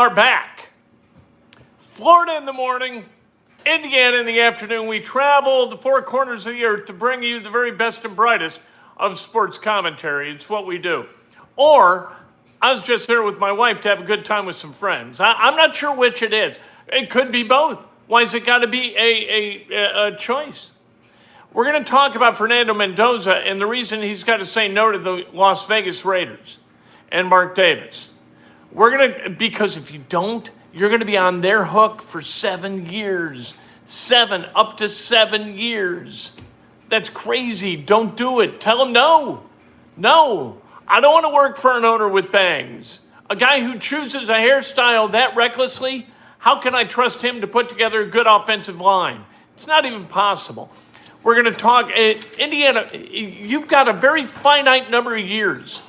Are back. Florida in the morning, Indiana in the afternoon. We travel the four corners of the earth to bring you the very best and brightest of sports commentary. It's what we do. Or I was just there with my wife to have a good time with some friends. I'm not sure which it is. It could be both. Why has it got to be a choice? We're going to talk about Fernando Mendoza and the reason he's got to say no to the Las Vegas Raiders and Mark Davis. Because if you don't, you're going to be on their hook for 7 years. Up to 7 years. That's crazy. Don't do it. Tell them no. No. I don't want to work for an owner with bangs. A guy who chooses a hairstyle that recklessly, how can I trust him to put together a good offensive line? It's not even possible. We're going to talk, Indiana, you've got a very finite number of years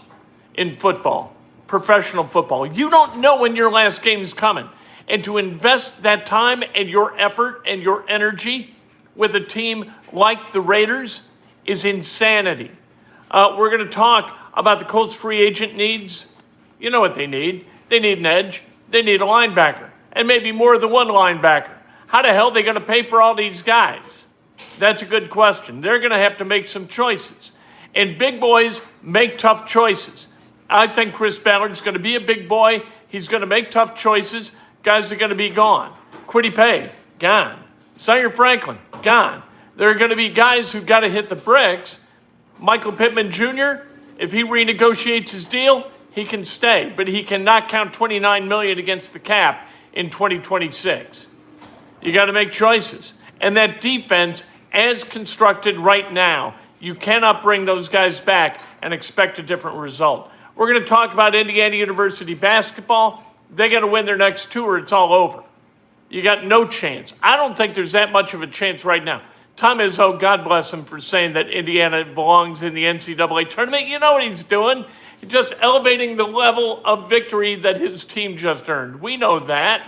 in football. Professional football. You don't know when your last game is coming. And to invest that time and your effort and your energy with a team like the Raiders is insanity. We're going to talk about the Colts free agent needs. You know what they need. They need an edge. They need a linebacker. And maybe more than one linebacker. How the hell are they going to pay for all these guys? That's a good question. They're going to have to make some choices. And big boys make tough choices. I think Chris Ballard's going to be a big boy. He's going to make tough choices. Guys are going to be gone. Quiddy Pay, gone. Zaire Franklin, gone. There are going to be guys who've got to hit the bricks. Michael Pittman Jr., if he renegotiates his deal, he can stay. But he cannot count $29 million against the cap in 2026. You got to make choices. And that defense, as constructed right now, you cannot bring those guys back and expect a different result. We're going to talk about Indiana University basketball. They got to win their next two or it's all over. You got no chance. I don't think there's that much of a chance right now. Tom Izzo, God bless him for saying that Indiana belongs in the NCAA tournament. You know what he's doing? He's just elevating the level of victory that his team just earned. We know that.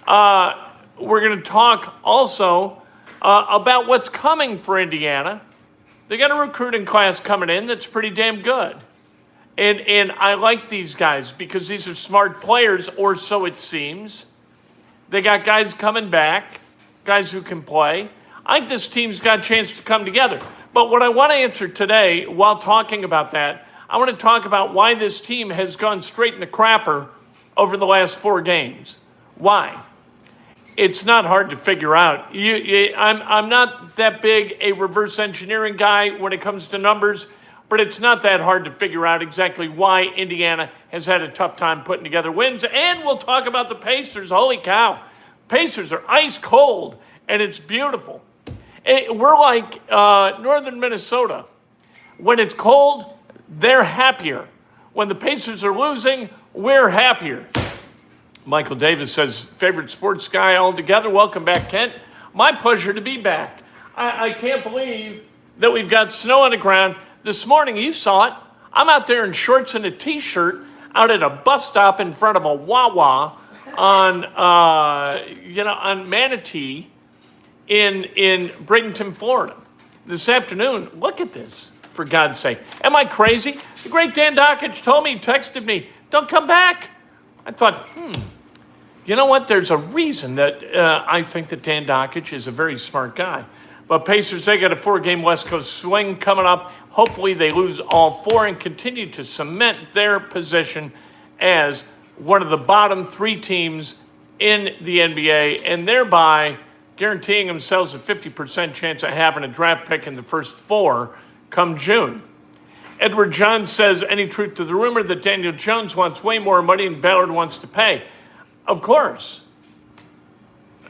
We're going to talk also about what's coming for Indiana. They got a recruiting class coming in that's pretty damn good. And I like these guys because these are smart players, or so it seems. They got guys coming back, guys who can play. I think this team's got a chance to come together. But what I want to answer today, while talking about that, I want to talk about why this team has gone straight in the crapper over the last 4 games. Why? It's not hard to figure out. I'm not that big a reverse engineering guy when it comes to numbers, but it's not that hard to figure out exactly why Indiana has had a tough time putting together wins. And we'll talk about the Pacers. Holy cow. Pacers are ice cold, and it's beautiful. We're like northern Minnesota. When it's cold, they're happier. When the Pacers are losing, we're happier. Michael Davis says, favorite sports guy altogether. Welcome back, Kent. My pleasure to be back. I can't believe that we've got snow on the ground. This morning, you saw it. I'm out there in shorts and a T-shirt out at a bus stop in front of a Wawa on Manatee in Bradenton, Florida. This afternoon, look at this, for God's sake. Am I crazy? The great Dan Dockich told me, texted me, don't come back. I thought, you know what? There's a reason that I think that Dan Dockich is a very smart guy. But Pacers, they got a 4-game West Coast swing coming up. Hopefully they lose all 4 and continue to cement their position as one of the bottom 3 teams in the NBA and thereby guaranteeing themselves a 50% chance of having a draft pick in the first 4 come June. Edward John says, any truth to the rumor that Daniel Jones wants way more money than Ballard wants to pay? Of course.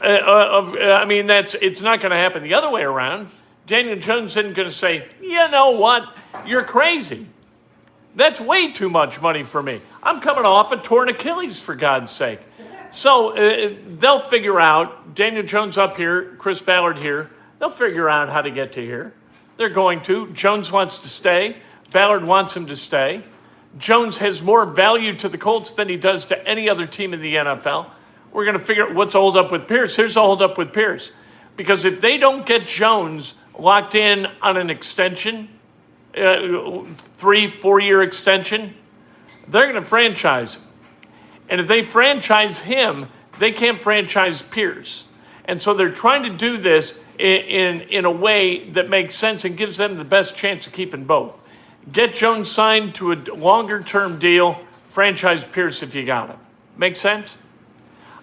It's not going to happen the other way around. Daniel Jones isn't going to say, you know what, you're crazy. That's way too much money for me. I'm coming off a torn Achilles, for God's sake. So they'll figure out, Daniel Jones up here, Chris Ballard here, they'll figure out how to get to here. They're going to. Jones wants to stay. Ballard wants him to stay. Jones has more value to the Colts than he does to any other team in the NFL. We're going to figure out what's a hold up with Pierce. Here's a hold up with Pierce. Because if they don't get Jones locked in on an extension, 3-4 year extension, they're going to franchise him. And if they franchise him, they can't franchise Pierce. And so they're trying to do this in a way that makes sense and gives them the best chance of keeping both. Get Jones signed to a longer-term deal, franchise Pierce if you got him. Make sense?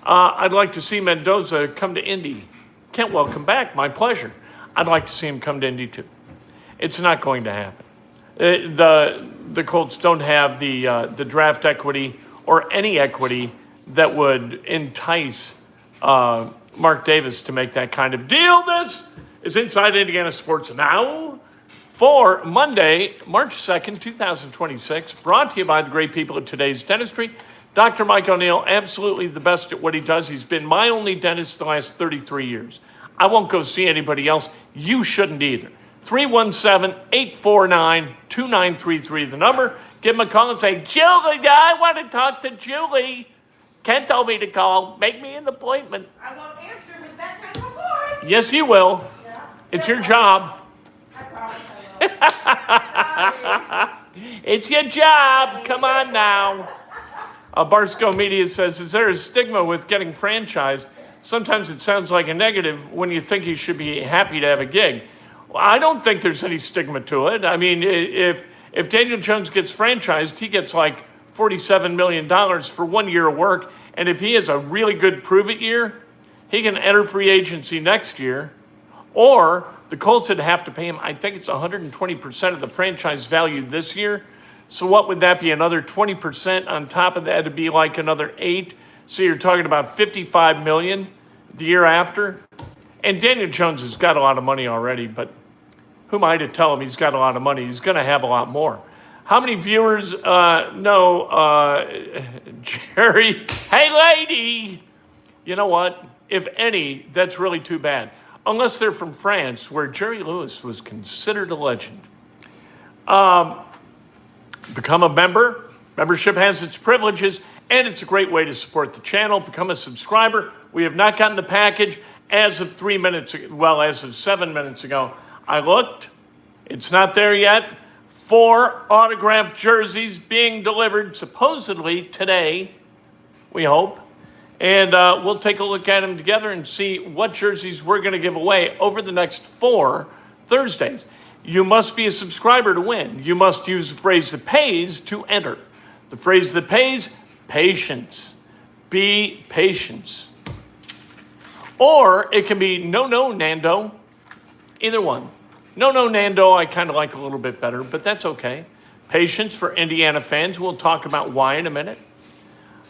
I'd like to see Mendoza come to Indy. Kent, welcome back. My pleasure. I'd like to see him come to Indy too. It's not going to happen. The Colts don't have the draft equity or any equity that would entice Mark Davis to make that kind of deal. This is Inside Indiana Sports Now for Monday, March 2nd, 2026, brought to you by the great people at Today's Dentistry. Dr. Mike O'Neill, absolutely the best at what he does. He's been my only dentist the last 33 years. I won't go see anybody else. You shouldn't either. 317-849-2933, the number. Give him a call and say, Julie, I want to talk to Julie. Ken told me to call. Make me an appointment. I won't answer with that kind of voice. Yes, you will. Yeah. It's your job. I promise I will. It's your job. Come on now. Barstow Media says, is there a stigma with getting franchised? Sometimes it sounds like a negative when you think you should be happy to have a gig. Well, I don't think there's any stigma to it. I mean, if Daniel Jones gets franchised, he gets like $47 million for 1 year of work. And if he has a really good prove-it year, he can enter free agency next year. Or the Colts would have to pay him, I think it's 120% of the franchise value this year. So what would that be? Another 20% on top of that would be like another 8. So you're talking about $55 million the year after. And Daniel Jones has got a lot of money already, but who am I to tell him he's got a lot of money? He's going to have a lot more. How many viewers know Jerry? Hey, lady! You know what? If any, that's really too bad. Unless they're from France, where Jerry Lewis was considered a legend. Become a member. Membership has its privileges, and it's a great way to support the channel. Become a subscriber. We have not gotten the package as of 7 minutes ago. I looked. It's not there yet. 4 autographed jerseys being delivered supposedly today, we hope. And we'll take a look at them together and see what jerseys we're going to give away over the next 4 Thursdays. You must be a subscriber to win. You must use the phrase that pays to enter. The phrase that pays, patience. Be patient. Or it can be no, Nando. Either one. No, Nando, I kind of like a little bit better, but that's okay. Patience for Indiana fans. We'll talk about why in a minute.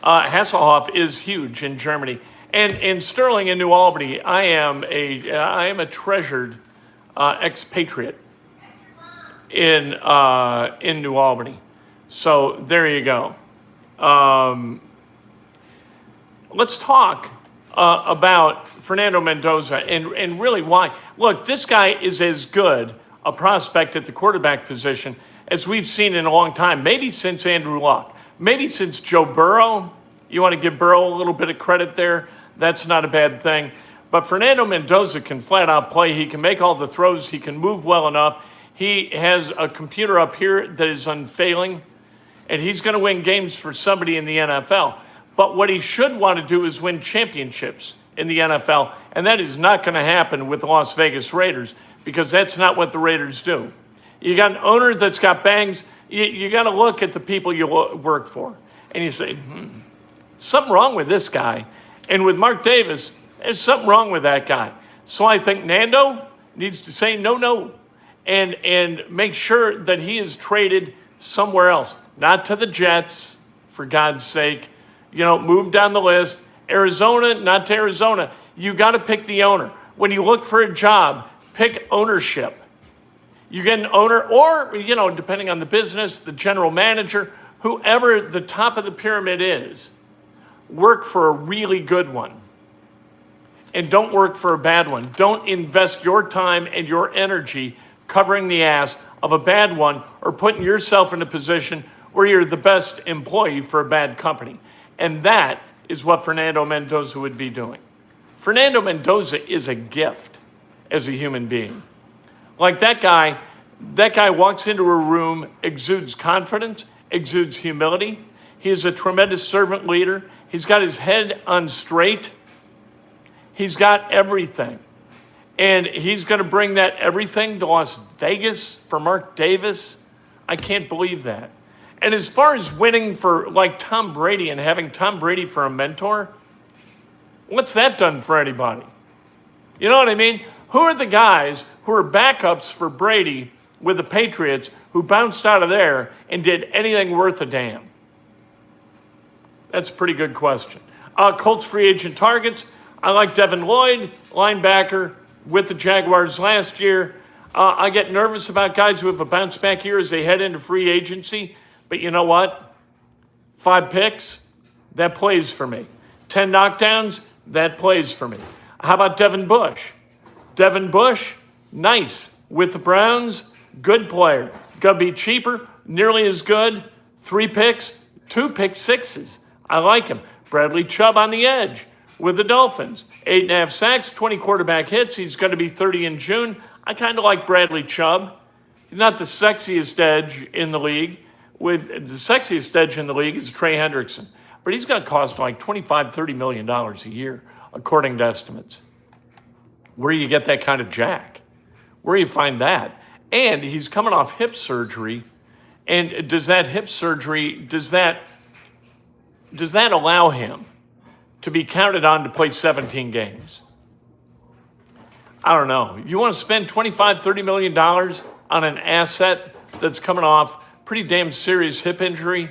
Hasselhoff is huge in Germany. And in Sterling in New Albany, I am a treasured expatriate in New Albany. So there you go. Let's talk about Fernando Mendoza and really why. Look, this guy is as good a prospect at the quarterback position as we've seen in a long time, maybe since Andrew Luck, maybe since Joe Burrow. You want to give Burrow a little bit of credit there. That's not a bad thing. But Fernando Mendoza can flat out play. He can make all the throws. He can move well enough. He has a computer up here that is unfailing, and he's going to win games for somebody in the NFL. But what he should want to do is win championships in the NFL, and that is not going to happen with the Las Vegas Raiders because that's not what the Raiders do. You got an owner that's got bangs. You got to look at the people you work for, and you say, something wrong with this guy. And with Mark Davis, there's something wrong with that guy. So I think Nando needs to say no, and make sure that he is traded somewhere else, not to the Jets, for God's sake. You know, move down the list. Arizona, not to Arizona. You got to pick the owner. When you look for a job, pick ownership. You get an owner, or, you know, depending on the business, the general manager, whoever the top of the pyramid is, work for a really good one. And don't work for a bad one. Don't invest your time and your energy covering the ass of a bad one or putting yourself in a position where you're the best employee for a bad company. And that is what Fernando Mendoza would be doing. Fernando Mendoza is a gift as a human being. Like that guy walks into a room, exudes confidence, exudes humility. He is a tremendous servant leader. He's got his head on straight. He's got everything. And he's going to bring that everything to Las Vegas for Mark Davis. I can't believe that. And as far as winning for like Tom Brady and having Tom Brady for a mentor, what's that done for anybody? You know what I mean? Who are the guys who are backups for Brady with the Patriots who bounced out of there and did anything worth a damn? That's a pretty good question. Colts free agent targets. I like Devin Lloyd, linebacker with the Jaguars last year. I get nervous about guys who have a bounce back year as they head into free agency. But you know what? 5 picks, that plays for me. 10 knockdowns, that plays for me. How about Devin Bush? Devin Bush, nice. With the Browns, good player. Gonna be cheaper, nearly as good. 3 picks, 2 pick sixes. I like him. Bradley Chubb on the edge with the Dolphins. 8.5 sacks, 20 quarterback hits. He's going to be 30 in June. I kind of like Bradley Chubb. He's not the sexiest edge in the league. With the sexiest edge in the league is Trey Hendrickson. But he's going to cost like $25-30 million a year, according to estimates. Where do you get that kind of jack? Where do you find that? And he's coming off hip surgery. And does that hip surgery, does that allow him to be counted on to play 17 games? I don't know. You want to spend $25-30 million on an asset that's coming off pretty damn serious hip injury?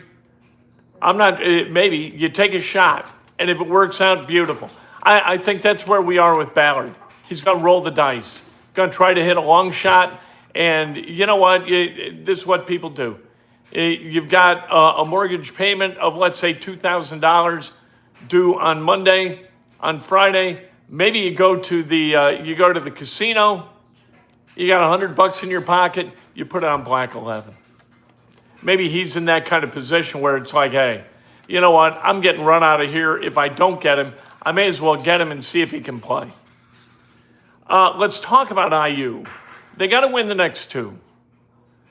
Maybe you take a shot, and if it works out, beautiful. I think that's where we are with Ballard. He's going to roll the dice, going to try to hit a long shot, and you know what? This is what people do. You've got a mortgage payment of, let's say, $2,000 due on Monday. On Friday, maybe you go to the casino. You got $100 in your pocket. You put it on Black 11. Maybe he's in that kind of position where it's like, hey, you know what? I'm getting run out of here. If I don't get him, I may as well get him and see if he can play. Let's talk about IU. They got to win the next 2.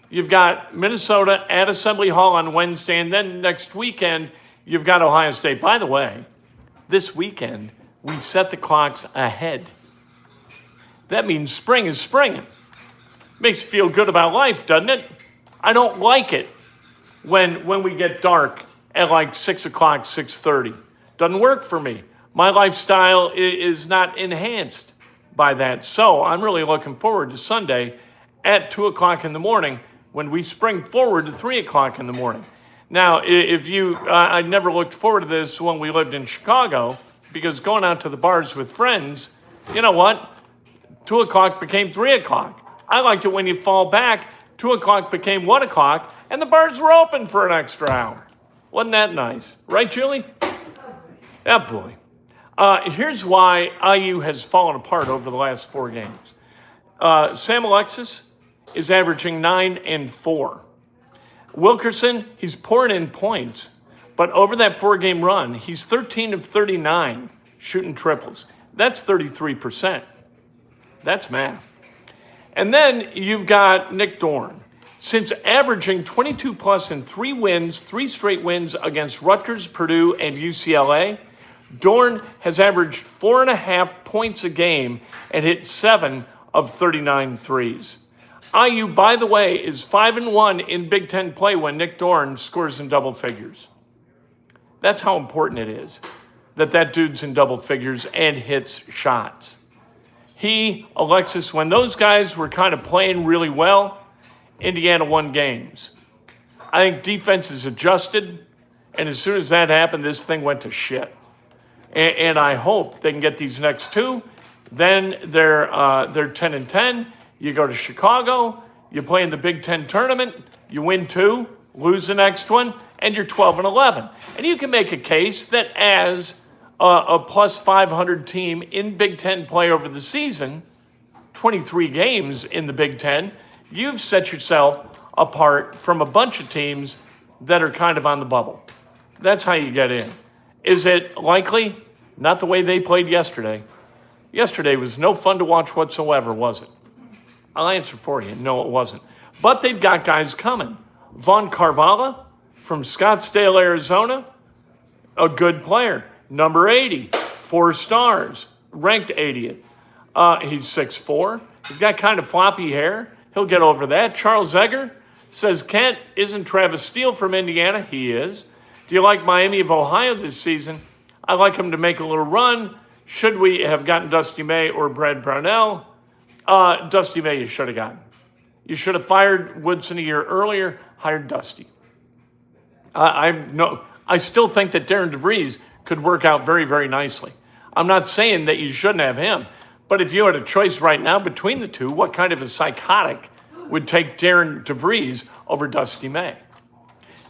You've got Minnesota at Assembly Hall on Wednesday, and then next weekend, you've got Ohio State. By the way, this weekend, we set the clocks ahead. That means spring is springing. Makes you feel good about life, doesn't it? I don't like it when we get dark at like 6 o'clock, 6:30. Doesn't work for me. My lifestyle is not enhanced by that. So I'm really looking forward to Sunday at 2 o'clock in the morning when we spring forward to 3 o'clock in the morning. Now, I never looked forward to this when we lived in Chicago, because going out to the bars with friends, you know what? 2 o'clock became 3 o'clock. I liked it when you fall back. 2 o'clock became 1 o'clock, and the bars were open for an extra hour. Wasn't that nice? Right, Julie? Yeah, boy. Here's why IU has fallen apart over the last 4 games. Sam Alexis is averaging 9 and 4. Wilkerson, he's pouring in points, but over that 4-game run, he's 13 of 39 shooting triples. That's 33%. That's math. And then you've got Nick Dorn. Since averaging 22 plus in 3 straight wins against Rutgers, Purdue, and UCLA, Dorn has averaged 4.5 points a game and hit 7 of 39 threes. IU, by the way, is 5-1 in Big Ten play when Nick Dorn scores in double figures. That's how important it is that dude's in double figures and hits shots. Alexis, when those guys were kind of playing really well, Indiana won games. I think defense is adjusted, and as soon as that happened, this thing went to shit. And I hope they can get these next 2. Then they're 10-10. You go to Chicago, you play in the Big Ten tournament, you win 2, lose the next one, and you're 12-11. And you can make a case that as a plus 500 team in Big Ten play over the season, 23 games in the Big Ten, you've set yourself apart from a bunch of teams that are kind of on the bubble. That's how you get in. Is it likely? Not the way they played yesterday. Yesterday was no fun to watch whatsoever, was it? I'll answer for you. No, it wasn't. But they've got guys coming. Von Carvalho, from Scottsdale, Arizona, a good player. Number 80, 4 stars, ranked 80th. He's 6'4". He's got kind of floppy hair. He'll get over that. Charles Egger says, Kent, isn't Travis Steele from Indiana? He is. Do you like Miami of Ohio this season? I like him to make a little run. Should we have gotten Dusty May or Brad Brownell? Dusty May you should have gotten. You should have fired Woodson a year earlier, hired Dusty. I still think that Darren DeVries could work out very, very nicely. I'm not saying that you shouldn't have him, but if you had a choice right now between the two, what kind of a psychotic would take Darren DeVries over Dusty May?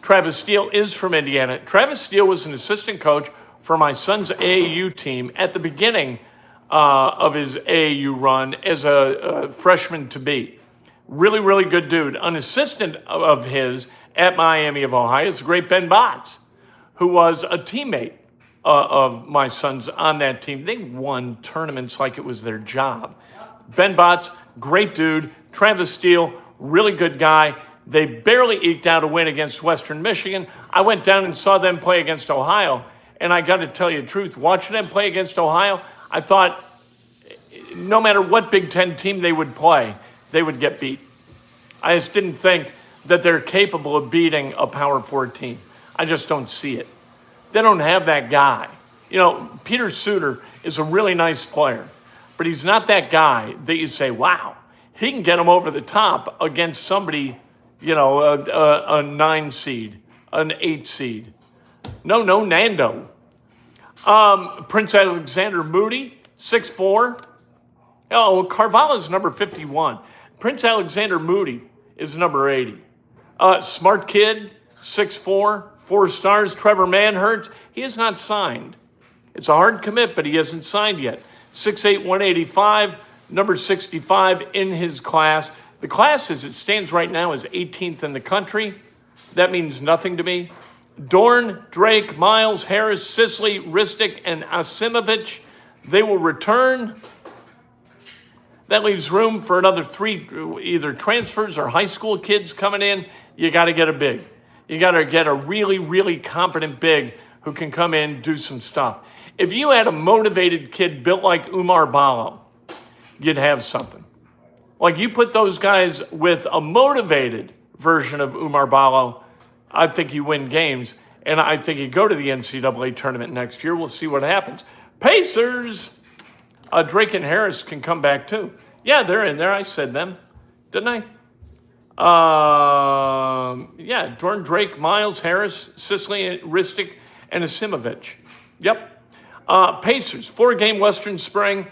Travis Steele is from Indiana. Travis Steele was an assistant coach for my son's AAU team at the beginning of his AAU run as a freshman to be. Really, really good dude. An assistant of his at Miami of Ohio is the great Ben Botts, who was a teammate of my son's on that team. They won tournaments like it was their job. Ben Botts, great dude. Travis Steele, really good guy. They barely eked out a win against Western Michigan. I went down and saw them play against Ohio, and I got to tell you the truth, watching them play against Ohio, I thought no matter what Big Ten team they would play, they would get beat. I just didn't think that they're capable of beating a Power 4 team. I just don't see it. They don't have that guy. You know, Peter Suter is a really nice player, but he's not that guy that you say, wow, he can get him over the top against somebody, you know, a 9 seed, an 8 seed. No, Nando. Prince Alexander Moody, 6'4". Oh, Carvalho's number 51. Prince Alexander Moody is number 80. Smart kid, 6'4", 4 stars. Trevor Manhurts, he is not signed. It's a hard commit, but he hasn't signed yet. 6'8", 185, number 65 in his class. The class, as it stands right now, is 18th in the country. That means nothing to me. Dorn, Drake, Miles, Harris, Sisley, Ristic, and Asimovich, they will return. That leaves room for another 3 either transfers or high school kids coming in. You got to get a big. You got to get a really, really competent big who can come in, do some stuff. If you had a motivated kid built like Umar Ballo, you'd have something. Like you put those guys with a motivated version of Umar Ballo, I think you win games, and I think you go to the NCAA tournament next year. We'll see what happens. Pacers, Drake and Harris can come back too. Yeah, they're in there. I said them, didn't I? Yeah, Dorn, Drake, Miles, Harris, Sisley, Ristic, and Asimovich. Yep. Pacers, 4-game Western swing.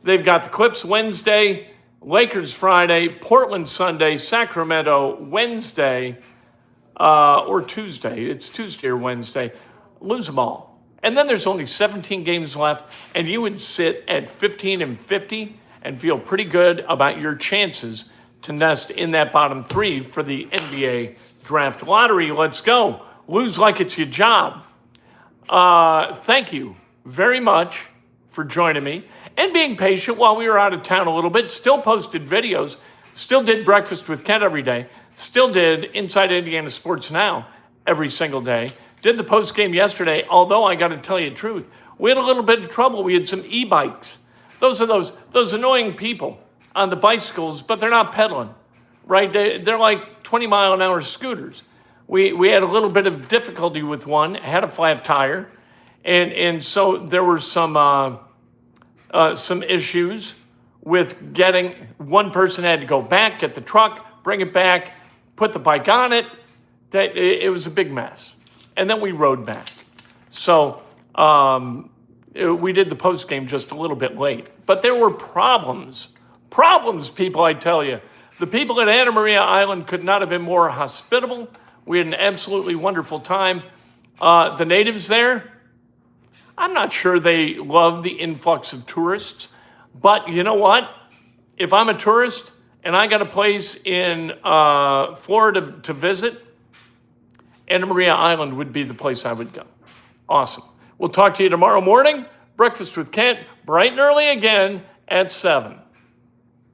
They've got the Clips Wednesday, Lakers Friday, Portland Sunday, Sacramento Wednesday, or Tuesday. It's Tuesday or Wednesday. Lose them all. And then there's only 17 games left, and you would sit at 15-50 and feel pretty good about your chances to nest in that bottom 3 for the NBA draft lottery. Let's go. Lose like it's your job. Thank you very much for joining me and being patient while we were out of town a little bit. Still posted videos. Still did Breakfast with Kent every day. Still did Inside Indiana Sports Now every single day. Did the post game yesterday, although I got to tell you the truth, we had a little bit of trouble. We had some e-bikes. Those are those annoying people on the bicycles, but they're not pedaling, right? They're like 20-mile-an-hour scooters. We had a little bit of difficulty with one, had a flat tire, and so there were some issues with getting, one person had to go back, get the truck, bring it back, put the bike on it. It was a big mess. And then we rode back. So we did the post game just a little bit late. But there were problems, people, I tell you. The people at Anna Maria Island could not have been more hospitable. We had an absolutely wonderful time. The natives there, I'm not sure they love the influx of tourists. But you know what? If I'm a tourist and I got a place in Florida to visit, Anna Maria Island would be the place I would go. Awesome. We'll talk to you tomorrow morning. Breakfast with Kent, bright and early again at 7.